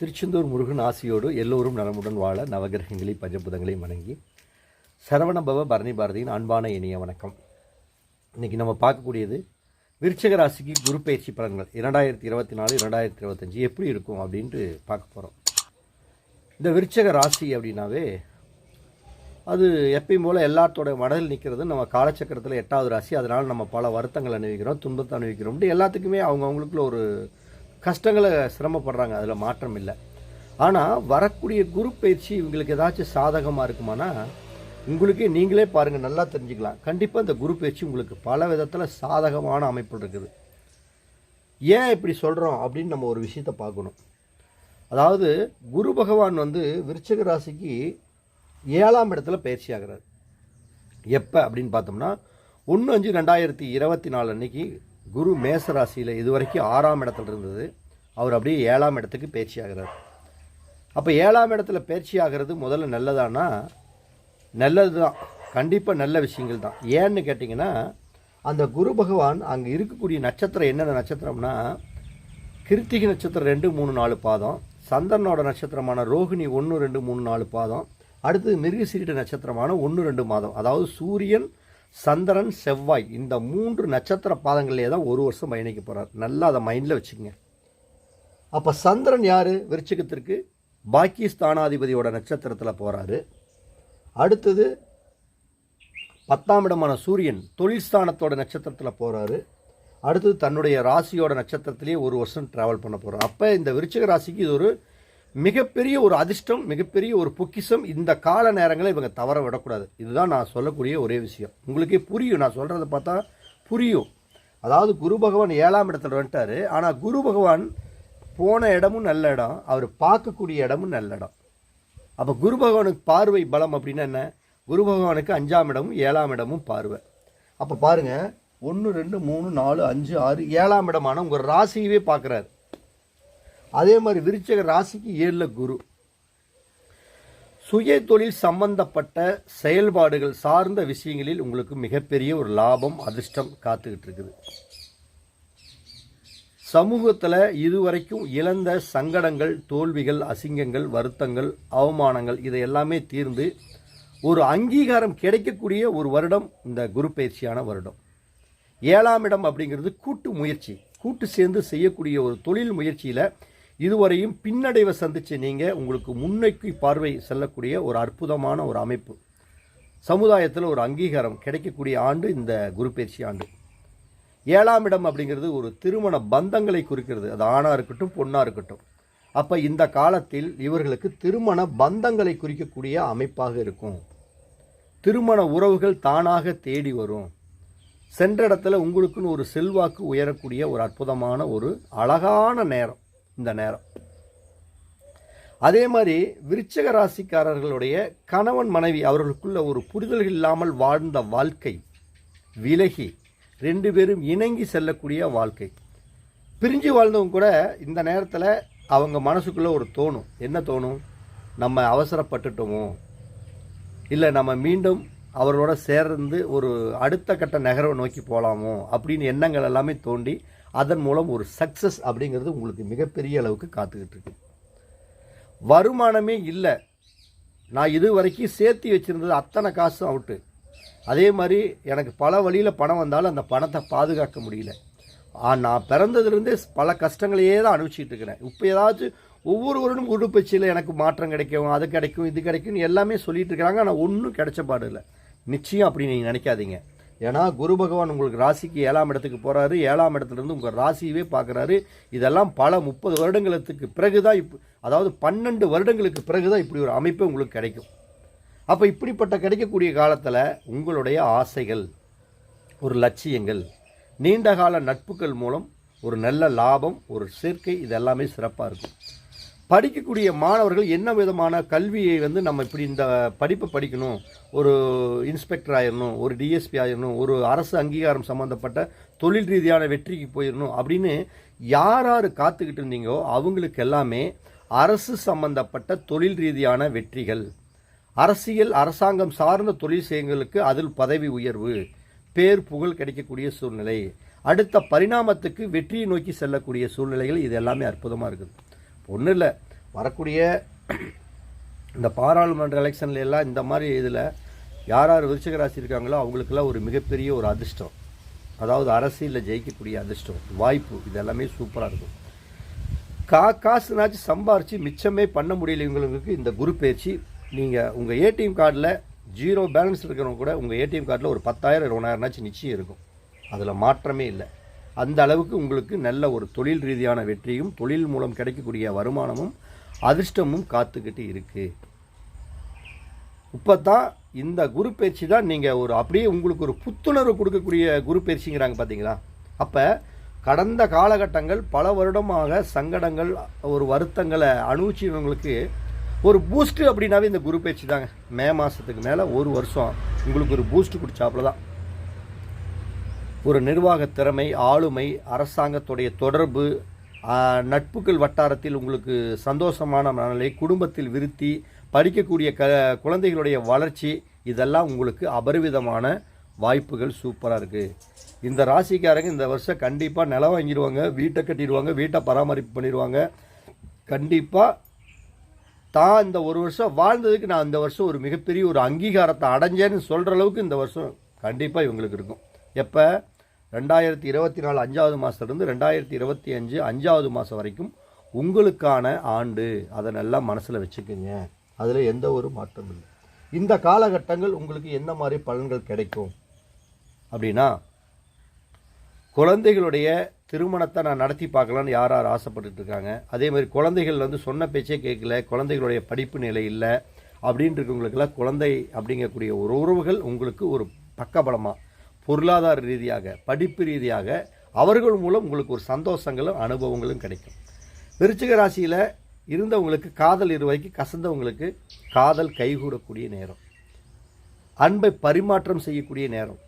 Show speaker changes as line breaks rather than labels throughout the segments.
திருச்செந்தூர் முருகன் ஆசியோடு எல்லோரும் நலமுடன் வாழ நவகிரகங்களை பஞ்சபுதங்களை வணங்கி சரவணபவ பரணி பாரதியின் அன்பான இனிய வணக்கம். இன்றைக்கி நம்ம பார்க்கக்கூடியது விருச்சிக ராசிக்கு குரு பயிற்சி பலன்கள் 2024 2025 எப்படி இருக்கும் அப்படின்ட்டு பார்க்க போகிறோம். இந்த விருச்சிக ராசி அப்படின்னாவே அது எப்பயும் போல் எல்லாத்தோட மடலில் நிற்கிறது. நம்ம காலச்சக்கரத்தில் 8வது ராசி, அதனால் நம்ம பல வருத்தங்கள் அனுபவிக்கிறோம், துன்பத்தை அனுபவிக்கிறோம். எல்லாத்துக்குமே அவங்கவுங்களுக்குள்ள ஒரு கஷ்டங்களை சிரமப்படுறாங்க, அதில் மாற்றம் இல்லை. ஆனால் வரக்கூடிய குரு பயிற்சி இவங்களுக்கு ஏதாச்சும் சாதகமாக இருக்குமானா உங்களுக்கே நீங்களே பாருங்கள், நல்லா தெரிஞ்சுக்கலாம். கண்டிப்பாக இந்த குரு பயிற்சி உங்களுக்கு பல விதத்தில் சாதகமான அமைப்பு இருக்குது. ஏன் இப்படி சொல்கிறோம் அப்படின்னு நம்ம ஒரு விஷயத்தை பார்க்கணும். அதாவது குரு பகவான் விருச்சிக ராசிக்கு 7ஆம் இடத்துல பயிற்சி ஆகிறார். எப்போ அப்படின்னு பார்த்தோம்னா 1/5/2024 அன்னைக்கு குரு மேச ராசியில் இதுவரைக்கும் 6ஆம் இடத்துல இருந்தது. அவர் அப்படியே 7ஆம் இடத்துக்கு பயிற்சி ஆகிறார். அப்போ 7ஆம் இடத்துல பயிற்சி ஆகிறது முதல்ல நல்லதானா? நல்லது தான், கண்டிப்பாக நல்ல விஷயங்கள் தான். ஏன்னு கேட்டிங்கன்னா அந்த குரு பகவான் அங்கே இருக்கக்கூடிய நட்சத்திரம் என்னென்ன நட்சத்திரம்னா கிருத்திகை நட்சத்திரம் 2, 3, 4 பாதம், சந்திரனோட நட்சத்திரமான ரோகிணி 1, 2, 3, 4 பாதம், அடுத்தது மிருகசீரிட நட்சத்திரமான 1, 2 மாதம். அதாவது சூரியன், சந்திரன், செவ்வாய் இந்த 3 நட்சத்திர பாதங்களே தான் ஒரு வருஷம் பயணிக்க போகிறார். நல்லா அதை மைண்டில் வச்சுக்கங்க. அப்போ சந்திரன் யார்? விருச்சிகத்திற்கு பாக்கியஸ்தானாதிபதியோட நட்சத்திரத்தில் போகிறாரு. அடுத்தது 10ஆம் இடமான சூரியன் தொழில் ஸ்தானத்தோட நட்சத்திரத்தில் போகிறாரு. அடுத்தது தன்னுடைய ராசியோட நட்சத்திரத்திலேயே ஒரு வருஷம் ட்ராவல் பண்ண போகிறார். அப்போ இந்த விருச்சிக ராசிக்கு இது ஒரு மிகப்பெரிய ஒரு அதிர்ஷ்டம், மிகப்பெரிய ஒரு பொக்கிஷம். இந்த கால நேரங்களை இவங்க தவற விடக்கூடாது. இதுதான் நான் சொல்லக்கூடிய ஒரே விஷயம். உங்களுக்கே புரியும், நான் சொல்கிறத பார்த்தா புரியும். அதாவது குரு பகவான் 7ஆம் இடத்துல வந்துட்டார். ஆனால் குரு பகவான் போன இடமும் நல்ல இடம், அவர் பார்க்கக்கூடிய இடமும் நல்ல இடம். அப்போ குரு பகவானுக்கு பார்வை பலம் அப்படின்னா என்ன? குரு பகவானுக்கு 5ஆம் இடமும் 7ஆம் இடமும் பார்வை. அப்போ பாருங்கள், 1, 2, 3, 4, 5, 6 7ஆம் இடமான உங்கள் ராசியவே பார்க்குறாரு. அதே மாதிரி விருச்சிக ராசிக்கு 7ல் குரு. சுய தொழில் சம்பந்தப்பட்ட செயல்பாடுகள் சார்ந்த விஷயங்களில் உங்களுக்கு மிகப்பெரிய ஒரு லாபம், அதிர்ஷ்டம் காத்துக்கிட்டு இருக்குது. சமூகத்தில் இதுவரைக்கும் இழந்த சங்கடங்கள், தோல்விகள், அசிங்கங்கள், வருத்தங்கள், அவமானங்கள் இதை எல்லாமே தீர்ந்து ஒரு அங்கீகாரம் கிடைக்கக்கூடிய ஒரு வருடம் இந்த குரு பயிற்சியான வருடம். 7ஆம் இடம் அப்படிங்கிறது கூட்டு முயற்சி, கூட்டு சேர்ந்து செய்யக்கூடிய ஒரு தொழில் முயற்சியில் இதுவரையும் பின்னடைவை சந்திச்சு நீங்கள் உங்களுக்கு முன்னோக்கி பார்வை செல்லக்கூடிய ஒரு அற்புதமான ஒரு அமைப்பு. சமுதாயத்தில் ஒரு அங்கீகாரம் கிடைக்கக்கூடிய ஆண்டு இந்த குரு பயிற்சி ஆண்டு. 7ஆம் இடம் அப்படிங்கிறது ஒரு திருமண பந்தங்களை குறிக்கிறது. அது ஆணாக இருக்கட்டும், பொண்ணாக இருக்கட்டும். அப்போ இந்த காலத்தில் இவர்களுக்கு திருமண பந்தங்களை குறிக்கக்கூடிய அமைப்பாக இருக்கும். திருமண உறவுகள் தானாக தேடி வரும். சென்ற இடத்துல உங்களுக்குன்னு ஒரு செல்வாக்கு உயரக்கூடிய ஒரு அற்புதமான ஒரு அழகான நேரம் இந்த நேரம். அதே மாதிரி விருச்சிக ராசிக்காரர்களுடைய கணவன் மனைவி அவர்களுக்குள்ள ஒரு புரிதல்கள் இல்லாமல் வாழ்ந்த வாழ்க்கை விலகி 2 பேரும் இணங்கி செல்லக்கூடிய வாழ்க்கை. பிரிஞ்சு வாழ்ந்தவங்க கூட இந்த நேரத்தில் அவங்க மனசுக்குள்ளே ஒரு தோணும். என்ன தோணும்? நம்ம அவசரப்பட்டுட்டோமோ, இல்லை நம்ம மீண்டும் அவர்களோட சேர்ந்து ஒரு அடுத்த கட்ட நகர்வை நோக்கி போகலாமோ அப்படின்னு எண்ணங்கள் எல்லாமே தோண்டி அதன் மூலம் ஒரு சக்ஸஸ் அப்படிங்கிறது உங்களுக்கு மிகப்பெரிய அளவுக்கு காத்துக்கிட்டு இருக்கு. வருமானமே இல்லை, நான் இது வரைக்கும் சேர்த்து வச்சுருந்தது அத்தனை காசும் அவுட்டு. அதே மாதிரி எனக்கு பல வழியில் பணம் வந்தாலும் அந்த பணத்தை பாதுகாக்க முடியல. நான் பிறந்ததுலேருந்தே பல கஷ்டங்களையே தான் அனுபவிச்சுட்டு இருக்கிறேன். இப்போ ஏதாச்சும் ஒவ்வொரு வருடம் உடுப்பச்சியில் எனக்கு மாற்றம் கிடைக்கும், அது கிடைக்கும், இது கிடைக்கும்னு எல்லாமே சொல்லிட்டு இருக்கிறாங்க. ஆனால் ஒன்றும் கிடைச்ச பாடு இல்லை. நிச்சயம் அப்படி நீங்கள் நினைக்காதீங்க. ஏன்னா குரு பகவான் உங்களுக்கு ராசிக்கு 7ஆம் இடத்துக்கு போகிறாரு. 7ஆம் இடத்துலேருந்து உங்கள் ராசியவே பார்க்குறாரு. இதெல்லாம் பல 30 வருடங்களுக்கு பிறகு தான் அதாவது 12 வருடங்களுக்கு பிறகு தான் இப்படி ஒரு அமைப்பு உங்களுக்கு கிடைக்கும். அப்போ இப்படிப்பட்ட கிடைக்கக்கூடிய காலத்தில் உங்களுடைய ஆசைகள், ஒரு லட்சியங்கள், நீண்டகால நட்புகள் மூலம் ஒரு நல்ல லாபம், ஒரு சேர்க்கை, இது எல்லாமே சிறப்பாக இருக்கும். படிக்கக்கூடிய மாணவர்கள் என்ன விதமான கல்வியை நம்ம இப்படி இந்த படிப்பை படிக்கணும், ஒரு இன்ஸ்பெக்டர் ஆயிடணும், ஒரு டிஎஸ்பி ஆயிடணும், ஒரு அரசு அங்கீகாரம் சம்மந்தப்பட்ட தொழில் ரீதியான வெற்றிக்கு போயிடணும் அப்படின்னு யார் யார் காத்துக்கிட்டு இருந்தீங்கோ அவங்களுக்கு எல்லாமே அரசு சம்பந்தப்பட்ட தொழில் ரீதியான வெற்றிகள், அரசியல் அரசாங்கம் சார்ந்த தொழில் செய்யங்களுக்கு அதில் பதவி உயர்வு, பேர் புகழ் கிடைக்கக்கூடிய சூழ்நிலை, அடுத்த பரிணாமத்துக்கு வெற்றியை நோக்கி செல்லக்கூடிய சூழ்நிலைகள், இது எல்லாமே அற்புதமாக இருக்குது. ஒன்றும் இல்லை, வரக்கூடிய இந்த பாராளுமன்ற எலெக்ஷன்ல எல்லாம் இந்த மாதிரி இதில் யார் யார் விருச்சிக ராசி இருக்காங்களோ அவங்களுக்கெல்லாம் ஒரு மிகப்பெரிய ஒரு அதிர்ஷ்டம், அதாவது அரசியலில் ஜெயிக்கக்கூடிய அதிர்ஷ்டம் வாய்ப்பு, இது எல்லாமே சூப்பராக இருக்கும். காசுனாச்சும் சம்பாரித்து மிச்சமே பண்ண முடியல இவங்களுக்கு இந்த குரு பயிற்சி. நீங்கள் உங்கள் ஏடிஎம் கார்டில் 0 பேலன்ஸ் இருக்கிறவங்க கூட உங்கள் ஏடிஎம் கார்டில் ஒரு 10,000 20,000 நிச்சயம் இருக்கும், அதில் மாற்றமே இல்லை. அந்த அளவுக்கு உங்களுக்கு நல்ல ஒரு தொழில் ரீதியான வெற்றியும் தொழில் மூலம் கிடைக்கக்கூடிய வருமானமும் அதிர்ஷ்டமும் காத்துக்கிட்டு இருக்குது. இப்போ தான் இந்த குரு பயிற்சி தான் நீங்கள் ஒரு அப்படியே உங்களுக்கு ஒரு புத்துணர்வு கொடுக்கக்கூடிய குரு பயிற்சிங்கிறாங்க பார்த்தீங்களா. அப்போ கடந்த காலகட்டங்கள் பல வருடமாக சங்கடங்கள் ஒரு வருத்தங்களை அனுபவிச்சவங்களுக்கு ஒரு பூஸ்ட்டு அப்படின்னாவே இந்த குரு பயிற்சி தாங்க. மே மாதத்துக்கு மேலே ஒரு வருஷம் உங்களுக்கு ஒரு பூஸ்ட் கொடுத்தாப்புல தான். ஒரு நிர்வாக திறமை, ஆளுமை, அரசாங்கத்துடைய தொடர்பு, நட்புகள் வட்டாரத்தில் உங்களுக்கு சந்தோஷமான மனநிலை, குடும்பத்தில் விருத்தி, படிக்கக்கூடிய குழந்தைகளுடைய வளர்ச்சி, இதெல்லாம் உங்களுக்கு அபரிவிதமான வாய்ப்புகள் சூப்பராக இருக்குது. இந்த ராசிக்காரங்க இந்த வருஷம் கண்டிப்பாக நிலம் வாங்கிடுவாங்க, வீட்டை கட்டிடுவாங்க, வீட்டை பராமரிப்பு பண்ணிடுவாங்க. கண்டிப்பாக தான் இந்த ஒரு வருஷம் வாழ்ந்ததுக்கு நான் இந்த வருஷம் ஒரு மிகப்பெரிய ஒரு அங்கீகாரத்தை அடைஞ்சேன்னு சொல்கிற அளவுக்கு இந்த வருஷம் கண்டிப்பாக இவங்களுக்கு இருக்கும். எப்போ 2024 5வது மாதத்துலேருந்து 2025 5வது மாதம் வரைக்கும் உங்களுக்கான ஆண்டு. அதை நல்லா மனசில் வச்சுக்கோங்க, அதில் எந்த ஒரு மாற்றமும் இல்லை. இந்த காலகட்டங்கள் உங்களுக்கு என்ன மாதிரி பலன்கள் கிடைக்கும் அப்படின்னா, குழந்தைகளுடைய திருமணத்தை நான் நடத்தி பார்க்கலான்னு யார் யார் ஆசைப்பட்டுட்டு இருக்காங்க, அதே மாதிரி குழந்தைகள் வந்து சொன்ன பேச்சே கேட்கல, குழந்தைகளுடைய படிப்பு நிலை இல்லை அப்படின்ட்டு இருக்கவங்களுக்கெல்லாம் குழந்தை அப்படிங்கக்கூடிய ஒரு உறவுகள் உங்களுக்கு ஒரு பக்கபலமாக பொருளாதார ரீதியாக படிப்பு ரீதியாக அவர்கள் மூலம் உங்களுக்கு ஒரு சந்தோஷங்களும் அனுபவங்களும் கிடைக்கும். விருச்சிக ராசியில் இருந்தவங்களுக்கு காதல் இருவாய்க்கு கசந்தவங்களுக்கு காதல் கைகூடக்கூடிய நேரம், அன்பை பரிமாற்றம் செய்யக்கூடிய நேரம்.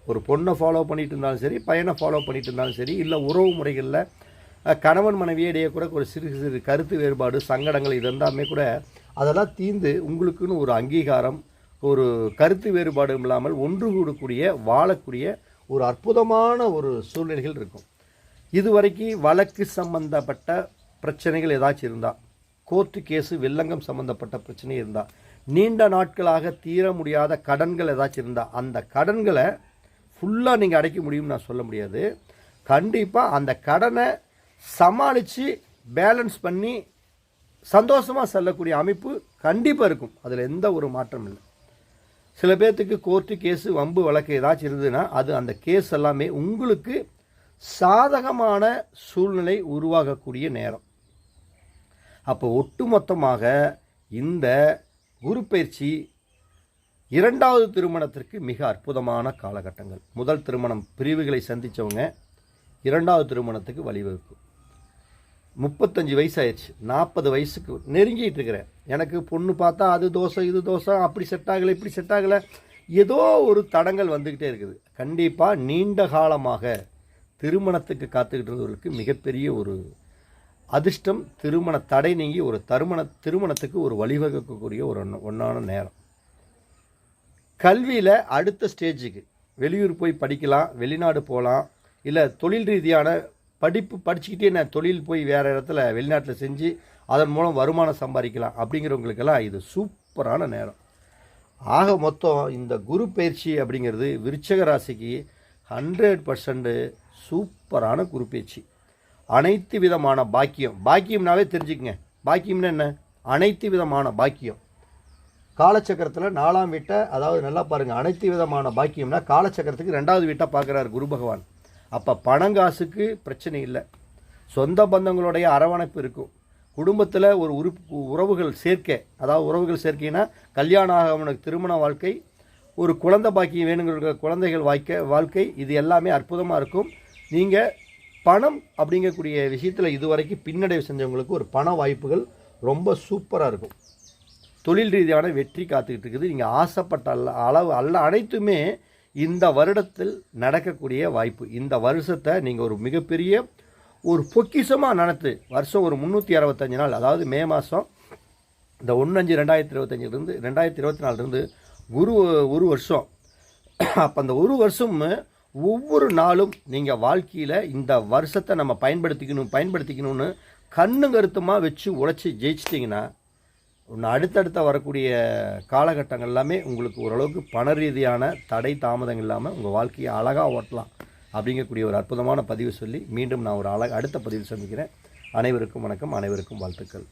ஒரு பொண்ணை ஃபாலோ பண்ணிட்டு இருந்தாலும் சரி, பையனை ஃபாலோ பண்ணிட்டு இருந்தாலும் சரி, இல்லை உறவு முறைகளில் கணவன் மனைவியிடையே கூட ஒரு சிறு சிறு கருத்து வேறுபாடு, சங்கடங்கள் இது எல்லாமே கூட அதெல்லாம் தீர்ந்து உங்களுக்குன்னு ஒரு அங்கீகாரம், ஒரு கருத்து வேறுபாடு இல்லாமல் ஒன்று கூடக்கூடிய வாழக்கூடிய ஒரு அற்புதமான ஒரு சூழ்நிலைகள் இருக்கும். இதுவரைக்கும் வழக்கு சம்பந்தப்பட்ட பிரச்சனைகள் ஏதாச்சும் இருந்தால், கோர்ட்டு கேஸு வில்லங்கம் சம்பந்தப்பட்ட பிரச்சனை இருந்தால், நீண்ட நாட்களாக தீர முடியாத கடன்கள் ஏதாச்சும் இருந்தால், அந்த கடன்களை ஃபுல்லாக நீங்கள் அடைக்க முடியும்னு நான் சொல்ல முடியாது. கண்டிப்பாக அந்த கடனை சமாளித்து பேலன்ஸ் பண்ணி சந்தோஷமாக செல்லக்கூடிய அமைப்பு கண்டிப்பாக இருக்கும், அதில் எந்த ஒரு மாற்றம் இல்லை. சில பேர்த்துக்கு கோர்ட்டு கேஸு வம்பு வழக்கு ஏதாச்சும் இருந்ததுன்னா அது அந்த கேஸ் எல்லாமே உங்களுக்கு சாதகமான சூழ்நிலை உருவாகக்கூடிய நேரம். அப்போ ஒட்டுமொத்தமாக இந்த குரு பயிற்சி 2வது திருமணத்திற்கு மிக அற்புதமான காலகட்டங்கள். முதல் திருமணம் பிரிவுகளை சந்தித்தவங்க 2வது திருமணத்துக்கு வழிவகுக்கும். 35 வயசு ஆயிடுச்சு, 40 வயசுக்கு நெருங்கிட்டு இருக்கிறேன், எனக்கு பொண்ணு பார்த்தா அது தோசை இது தோசை, அப்படி செட் ஆகலை இப்படி செட் ஆகலை, ஏதோ ஒரு தடங்கள் வந்துக்கிட்டே இருக்குது. கண்டிப்பாக நீண்ட காலமாக திருமணத்துக்கு காத்துக்கிட்டு இருந்தவர்களுக்கு மிகப்பெரிய ஒரு அதிர்ஷ்டம், திருமண தடை நீங்கி ஒரு திருமணத்துக்கு ஒரு வழிவகுக்கக்கூடிய ஒரு ஒன்றான நேரம். கல்வியில் அடுத்த ஸ்டேஜுக்கு வெளியூர் போய் படிக்கலாம், வெளிநாடு போகலாம், இல்லை தொழில் ரீதியான படிப்பு படிச்சுக்கிட்டே நான் தொழில் போய் வேறு இடத்துல வெளிநாட்டில் செஞ்சு அதன் மூலம் வருமானம் சம்பாதிக்கலாம் அப்படிங்கிறவங்களுக்கெல்லாம் இது சூப்பரான நேரம். ஆக மொத்தம் இந்த குரு பயிற்சி அப்படிங்கிறது விருச்சிக ராசிக்கு 100% சூப்பரான குரு பயிற்சி. அனைத்து விதமான பாக்கியம், பாக்கியம்னாவே தெரிஞ்சுக்கங்க, பாக்கியம்னா என்ன, அனைத்து விதமான பாக்கியம். காலச்சக்கரத்தில் 4ஆம் வீட்டை, அதாவது நல்லா பாருங்கள், அனைத்து விதமான பாக்கியம்னா காலச்சக்கரத்துக்கு 2வது வீட்டை பார்க்குறாரு குரு பகவான். அப்போ பணங்காசுக்கு பிரச்சனை இல்லை, சொந்த பந்தங்களுடைய அரவணைப்பு இருக்கும், குடும்பத்தில் ஒரு உறவுகள் சேர்க்கை, அதாவது உறவுகள் சேர்க்கைன்னா கல்யாணம் ஆகவனுக்கு திருமண வாழ்க்கை, ஒரு குழந்தை பாக்கியம் வேணுங்கிற குழந்தைகள் வாழ்க்கை, இது எல்லாமே அற்புதமாக இருக்கும். நீங்கள் பணம் அப்படிங்கக்கூடிய விஷயத்தில் இதுவரைக்கும் பின்னடைவு செஞ்சவங்களுக்கு ஒரு பண வாய்ப்புகள் ரொம்ப சூப்பராக இருக்கும். தொழில் ரீதியான வெற்றி காத்துக்கிட்டு இருக்குது. நீங்கள் ஆசைப்பட்ட அளவு அனைத்துமே இந்த வருடத்தில் நடக்கக்கூடிய வாய்ப்பு. இந்த வருஷத்தை நீங்கள் ஒரு மிகப்பெரிய ஒரு பொக்கிஷமாக நினைத்து வருஷம் ஒரு 365 நாள், அதாவது மே மாதம் இந்த 1/5/2025 2024 ஒரு வருஷம். அப்போ அந்த ஒரு வருஷம் ஒவ்வொரு நாளும் நீங்கள் வாழ்க்கையில் இந்த வருஷத்தை நம்ம பயன்படுத்திக்கணும்னு கண்ணு கருத்துமாக வச்சு உழைச்சி ஜெயிச்சிட்டிங்கன்னா ஒன்று அடுத்தடுத்த வரக்கூடிய காலகட்டங்கள் எல்லாமே உங்களுக்கு ஓரளவுக்கு பண ரீதியான தடை தாமதங்கள் இல்லாமல் உங்கள் வாழ்க்கையை அழகாக ஓட்டலாம் அப்படிங்கக்கூடிய ஒரு அற்புதமான பதிவு சொல்லி மீண்டும் நான் ஒரு அடுத்த பதிவில் சந்திக்கிறேன். அனைவருக்கும் வணக்கம், அனைவருக்கும் வாழ்த்துக்கள்.